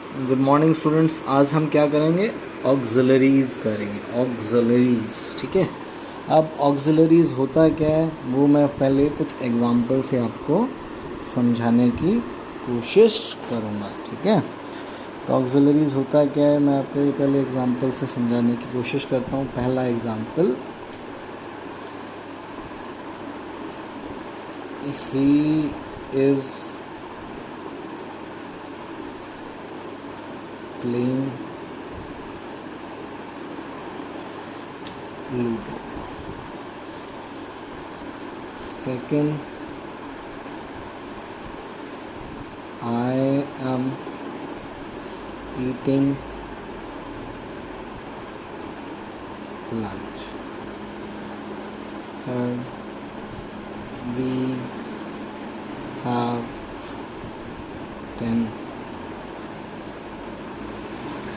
Good morning students. आज हम क्या करेंगे? ऑक्सिलरीज करेंगे। ऑक्सिलरीज, ठीक है। अब ऑक्सिलरीज होता क्या है वो मैं पहले कुछ एग्जांपल से आपको समझाने की कोशिश करूँगा, ठीक है। तो ऑक्सिलरीज होता क्या है मैं आपको पहले एग्जांपल से समझाने की कोशिश करता हूँ। पहला example, he is playing Ludo. Second, I am eating lunch. Third, we have 10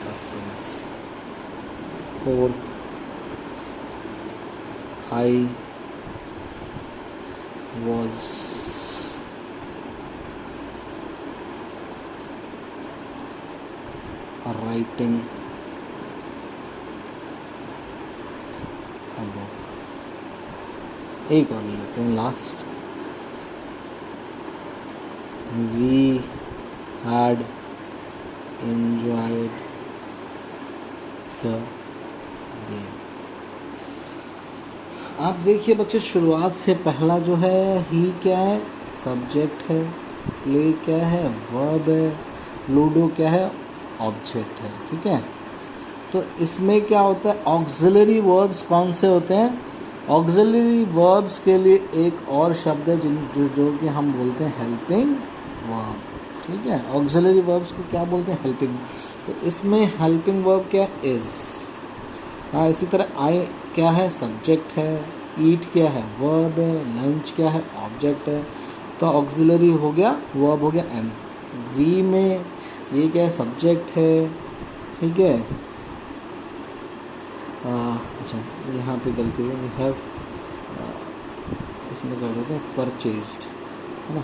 apples. Fourth, I was writing a book. एक और लेते हैं last, we had enjoyed the game. आप देखिए बच्चे, शुरुआत से पहला जो है ही क्या है? सब्जेक्ट है। प्ले क्या है? वर्ब है। लूडो क्या है? ऑब्जेक्ट है, ठीक है। तो इसमें क्या होता है? ऑक्सिलरी वर्ब्स कौन से होते हैं? ऑक्सिलरी वर्ब्स के लिए एक और शब्द है जो कि हम बोलते हैं हेल्पिंग वर्ब, ठीक है। ऑक्सिलरी वर्ब्स को क्या बोलते हैं? हेल्पिंग। तो इसमें हेल्पिंग वर्ब क्या? इज। हाँ, इसी तरह आई क्या है? सब्जेक्ट है। ईट क्या है? वर्ब है। लंच क्या है? ऑब्जेक्ट है। तो ऑक्सिलरी हो गया, वर्ब हो गया एम। वी में ये क्या है? सब्जेक्ट है, ठीक है। अच्छा, यहाँ पे गलती है। वी हैव, इसमें कर देते हैं परचेज्ड, है ना,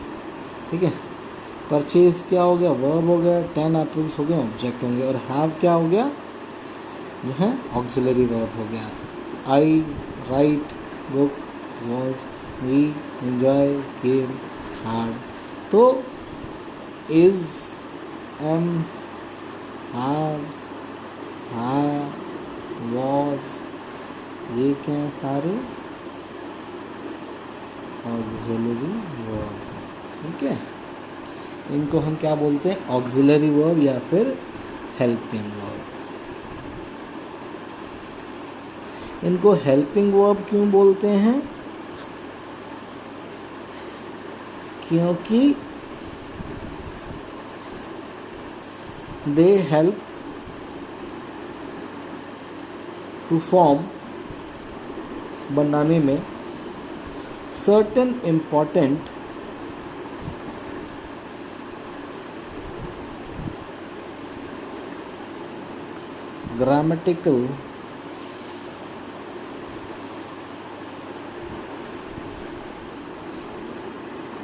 ठीक है। परचेज क्या हो गया? वर्ब हो गया। 10 एप्पल्स हो गया, ऑब्जेक्ट होंगे। और हैव क्या हो गया? जो है ऑक्सिलरी वर्ब हो गया। I write book, was, we enjoy game, had. तो इज, एम, हैव, वॉज, ये क्या है? सारे ऑक्सिलरी वर्ब, ठीक है। इनको हम क्या बोलते हैं? ऑक्सिलरी वर्ब या फिर हेल्पिंग वर्ब। इनको हेल्पिंग वर्ब क्यों बोलते हैं? क्योंकि दे हेल्प टू फॉर्म, बनाने में, certain important grammatical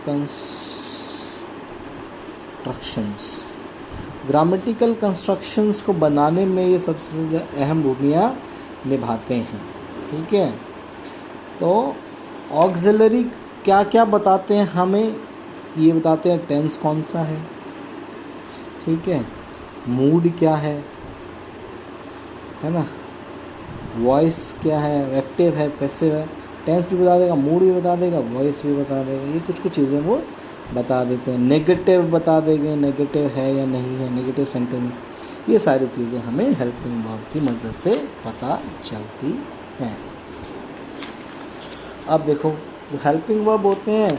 constructions. Grammatical constructions को बनाने में ये सबसे अहम भूमिका निभाते हैं, ठीक है। तो ऑक्सिलरी क्या क्या बताते हैं हमें? ये बताते हैं टेंस कौन सा है, ठीक है, मूड क्या है ना, वॉइस क्या है, एक्टिव है, पैसिव है। टेंस भी बता देगा, मूड भी बता देगा, वॉइस भी बता देगा। ये कुछ कुछ चीज़ें वो बता देते हैं। नेगेटिव बता देंगे, नेगेटिव है या नहीं है, नेगेटिव सेंटेंस। ये सारी चीज़ें हमें हेल्पिंग वर्ब की मदद से पता चलती हैं। अब देखो, जो हेल्पिंग वर्ब होते हैं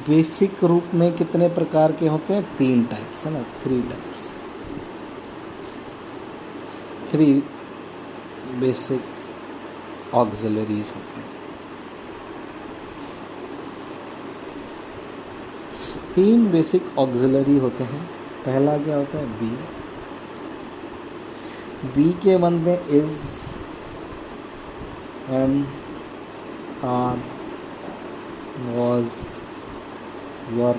बेसिक रूप में कितने प्रकार के होते हैं? 3 टाइप्स, है ना, 3 टाइप्स, 3 बेसिक ऑक्सिलरीज होते हैं। 3 बेसिक ऑक्सिलरी होते हैं। पहला क्या होता है? बी। बी के बनते हैं is, am, are, was, were।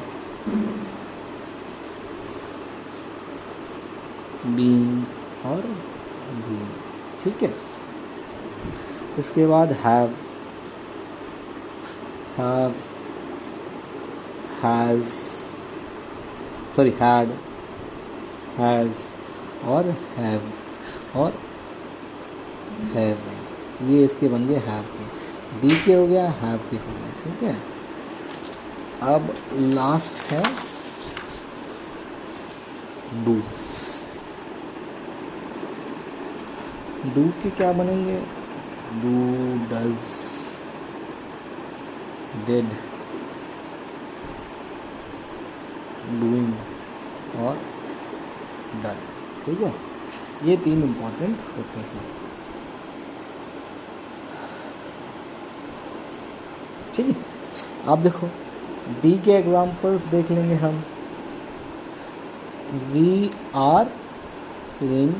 Being और बीइंग, ठीक है। इसके बाद have, has, sorry had, has और हैव और हैव, ये इसके बन गए हैव के। बी के हो गया, हैव के हो गया, ठीक है। अब लास्ट है डू। डू के क्या बनेंगे? डू, डज, डिड, डूइंग और डन, ठीक है। ये 3 इम्पॉर्टेंट होते हैं, ठीक है। आप देखो बी के एग्जाम्पल्स देख लेंगे हम। We are playing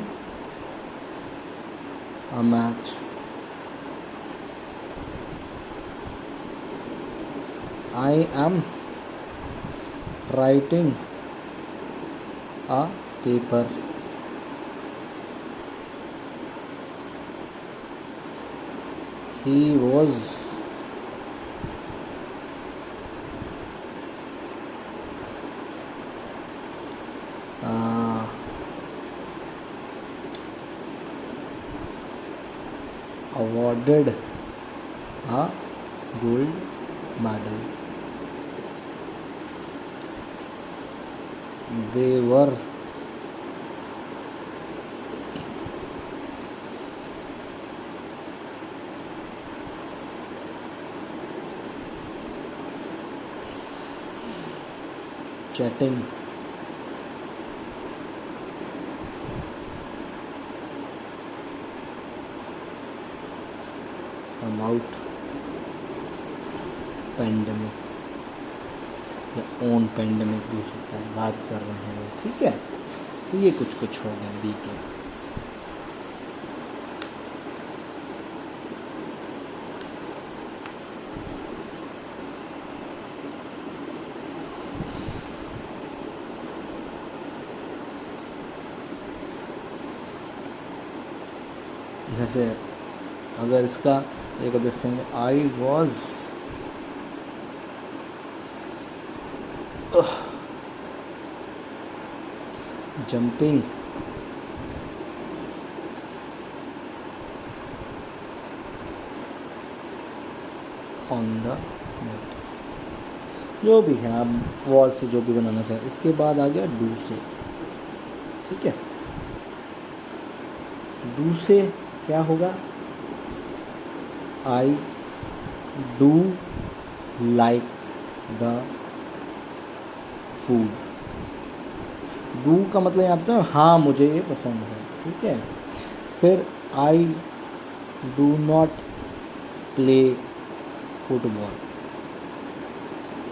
a match, I am writing a paper, he was awarded a gold medal, they were chatting about pandemic या ऑन पेंडेमिक भी हो सकता है, बात कर रहे हैं, ठीक है। तो ये कुछ कुछ हो गए बी के। जैसे अगर इसका एक देखते हैं, I was jumping on the net, जो भी है आप वॉज से जो भी बनाना चाहे। इसके बाद आ गया डू से, ठीक है। डू से क्या होगा? I do like the food. Do का मतलब यहाँ पे हाँ मुझे ये पसंद है, ठीक है। फिर I do not play football,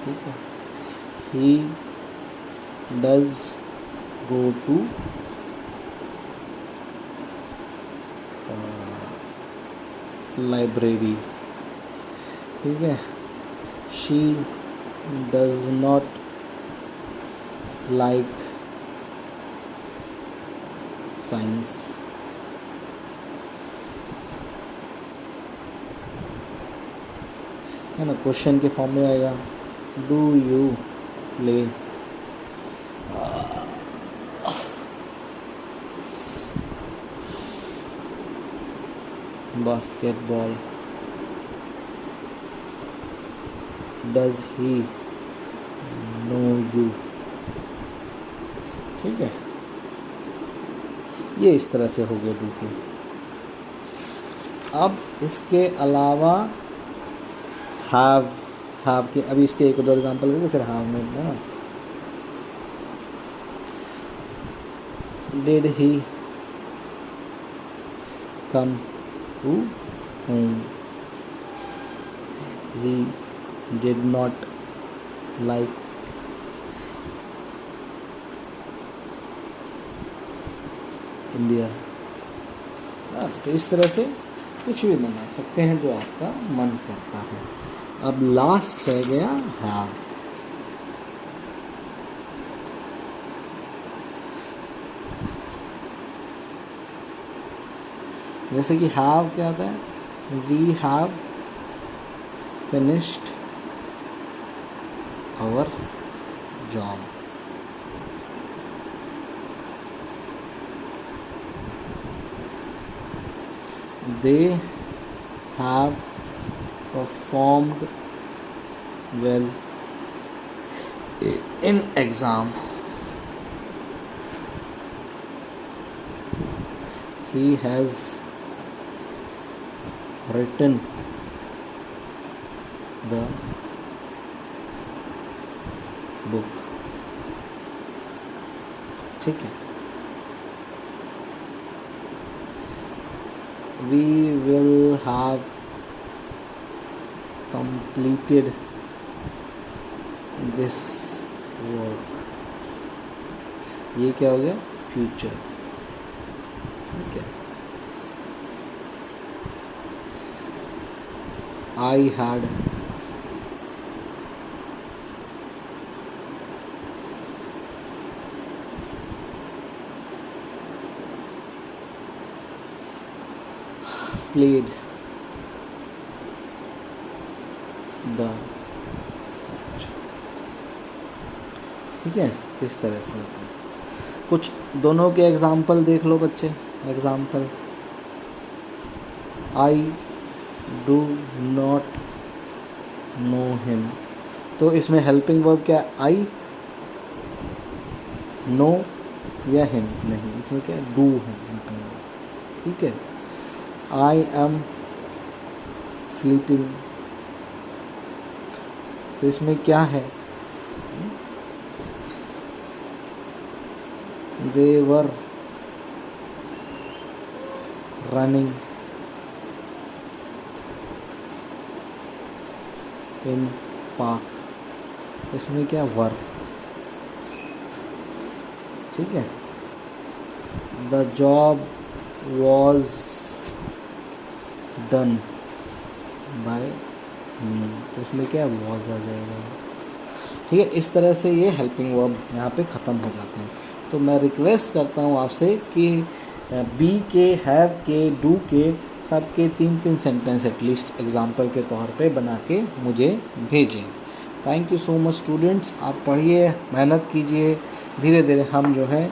ठीक है। He does go to library, ठीक है। She does not like science, है ना। क्वेश्चन के फॉर्म में आएगा, do you play basketball, does he know you, ठीक है। ये इस तरह से हो गया डू के। अब इसके अलावा हैव के, अभी इसके एक दो एग्जांपल देंगे फिर हैव में ना। Did he come to home, he did not like India। तो इस तरह से कुछ भी बना सकते हैं जो आपका मन करता है। अब लास्ट रह गया हैव। जैसे कि हैव क्या होता है, we have finished our job. They have performed well in exam। He has written the book। ठीक है। We will have completed this work। ये क्या हो गया, फ्यूचर। ठीक है। I had played the match। ठीक है, किस तरह से होता है। कुछ दोनों के एग्जाम्पल देख लो बच्चे। Example, I do not know him. तो इसमें हेल्पिंग वर्ब क्या है, आई, नो या हिम, नहीं, इसमें क्या है, डू है हेल्पिंग वर्ब। ठीक है। आई एम स्लीपिंग, तो इसमें क्या है, they were running in park। इसमें क्या, वर। ठीक है। the job was done by me। तो इसमें क्या, was आ जाएगा। ठीक है। इस तरह से ये हेल्पिंग वर्ब यहाँ पे ख़त्म हो जाते हैं। तो मैं रिक्वेस्ट करता हूँ आपसे कि बी के, हैव के, डू के, सब के 3-3 सेंटेंस एटलीस्ट एग्जाम्पल के तौर पे बना के मुझे भेजें। Thank you so much students. आप पढ़िए, मेहनत कीजिए, धीरे धीरे हम जो है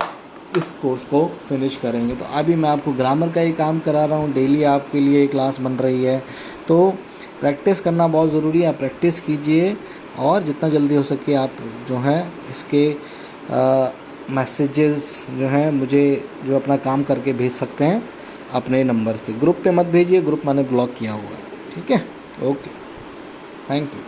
इस कोर्स को फिनिश करेंगे। तो अभी मैं आपको ग्रामर का ही काम करा रहा हूँ, डेली आपके लिए क्लास बन रही है। तो प्रैक्टिस करना बहुत ज़रूरी है, आप प्रैक्टिस कीजिए और जितना जल्दी हो सके आप जो है इसके मैसेजेस जो हैं मुझे जो अपना काम करके भेज सकते हैं अपने नंबर से। ग्रुप पे मत भेजिए, ग्रुप मैंने ब्लॉक किया हुआ है। ठीक है, ओके, थैंक यू।